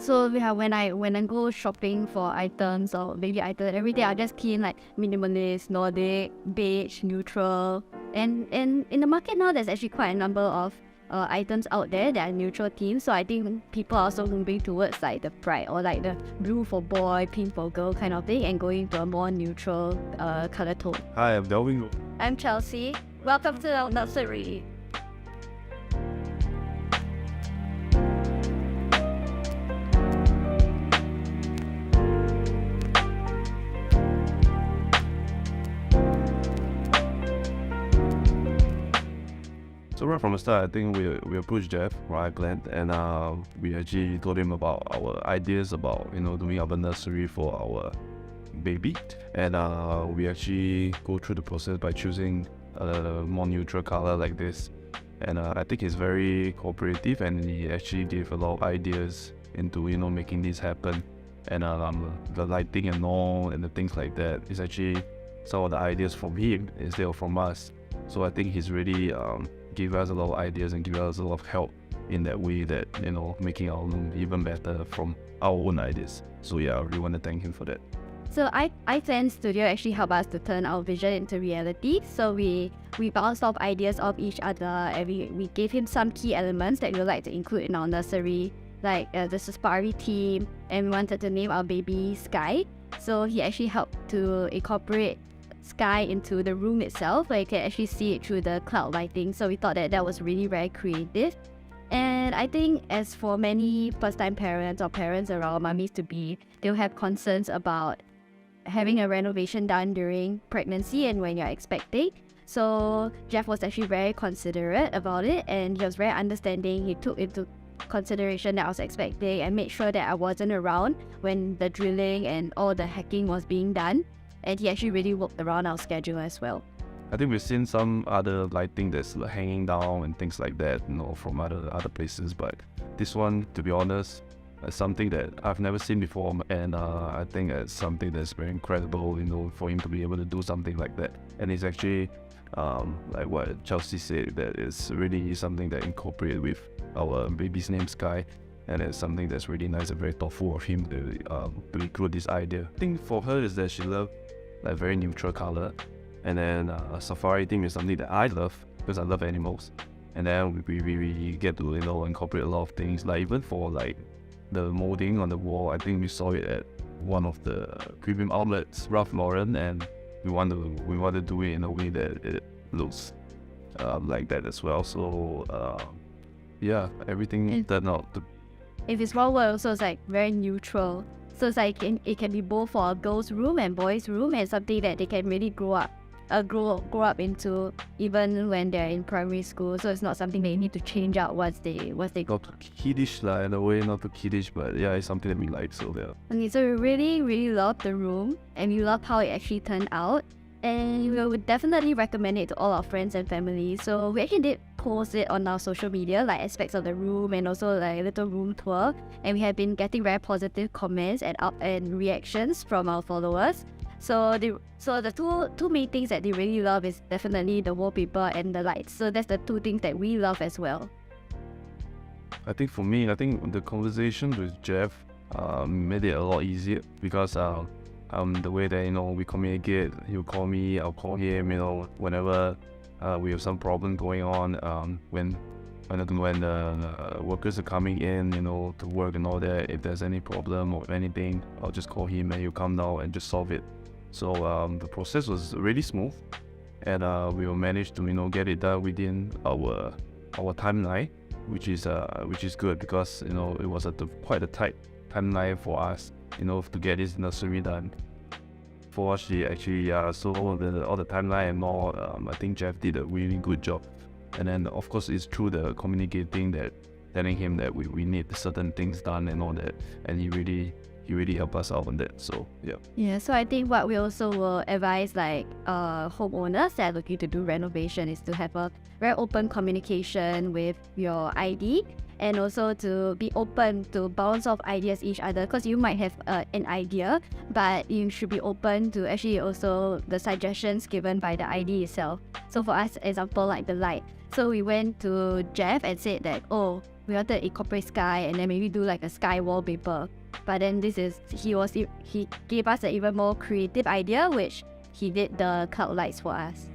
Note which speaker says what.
Speaker 1: So yeah, when I go shopping for items or baby items, every day I just key in like minimalist, Nordic, beige, neutral. And in the market now, there's actually quite a number of items out there that are neutral themes. So I think people are also moving towards like the bright or like the blue for boy, pink for girl kind of thing, and going to a more neutral color tone.
Speaker 2: Hi, I'm Delvin.
Speaker 1: I'm Chelsea. Welcome to our nursery.
Speaker 2: So right from the start, I think we approached Jeff, right, Glenn, and we actually told him about our ideas about doing our nursery for our baby, and we actually go through the process by choosing a more neutral color like this, and I think he's very cooperative, and he actually gave a lot of ideas into making this happen, and the lighting and all and the things like that is actually some of the ideas from him instead of from us. So I think he's really give us a lot of ideas and give us a lot of help in that way, that making our room even better from our own ideas. So yeah, I really want to thank him for that.
Speaker 1: So attained Studio actually helped us to turn our vision into reality. So we bounced off ideas of each other, and we gave him some key elements that we would like to include in our nursery, like the safari theme, and we wanted to name our baby Skai. So he actually helped to incorporate sky into the room itself, where you can actually see it through the cloud lighting. So we thought that was really very creative. And I think as for many first-time parents or parents around, mummies to be, they'll have concerns about having a renovation done during pregnancy and when you're expecting. So Jeff was actually very considerate about it, and he was very understanding. He took into consideration that I was expecting and made sure that I wasn't around when the drilling and all the hacking was being done. And he actually really worked around our schedule as well.
Speaker 2: I think we've seen some other lighting that's hanging down and things like that, from other places. But this one, to be honest, is something that I've never seen before, and I think it's something that's very incredible, for him to be able to do something like that. And it's actually, like what Chelsea said, that it's really something that incorporated with our baby's name, Skai. And it's something that's really nice and very thoughtful of him to include this idea. I think for her is that she loved like very neutral color, and then safari theme is something that I love because I love animals. And then we get to incorporate a lot of things, like even for like the molding on the wall. I think we saw it at one of the premium outlets, Ralph Lauren, and we want to do it in a way that it looks like that as well. So yeah, everything turned out to.
Speaker 1: If it's one word, also it's like very neutral. So it's like it can be both for a girl's room and boys' room, and something that they can really grow up into even when they're in primary school. So it's not something they need to change out once they
Speaker 2: not too kiddish in a way, not too kiddish, but yeah, it's something that we like. So yeah.
Speaker 1: Okay, so we really love the room, and we love how it actually turned out, and we would definitely recommend it to all our friends and family. So we actually did post it on our social media, like aspects of the room and also like a little room tour, and we have been getting very positive comments and reactions from our followers. So the two main things that they really love is definitely the wallpaper and the lights. So that's the two things that we love as well.
Speaker 2: I think for me, the conversation with Jeff made it a lot easier, because the way that we communicate, he'll call me, I'll call him, whenever we have some problem going on, when the workers are coming in, to work and all that. If there's any problem or anything, I'll just call him and he'll come down and just solve it. So the process was really smooth, and we will manage to get it done within our timeline, which is good, because it was quite a tight timeline for us, to get this nursery done. For us, she actually so all the timeline and all, I think Jeff did a really good job. And then of course it's through the communicating, that telling him that we need certain things done and all that, and he really helped us out on that. So yeah,
Speaker 1: so I think what we also will advise like homeowners that are looking to do renovation is to have a very open communication with your ID, and also to be open to bounce off ideas each other, because you might have an idea, but you should be open to actually also the suggestions given by the ID itself. So for us, example like the light, so we went to Jeff and said that, oh, we wanted to incorporate sky and then maybe do like a sky wallpaper. But then he gave us an even more creative idea, which he did the cloud lights for us.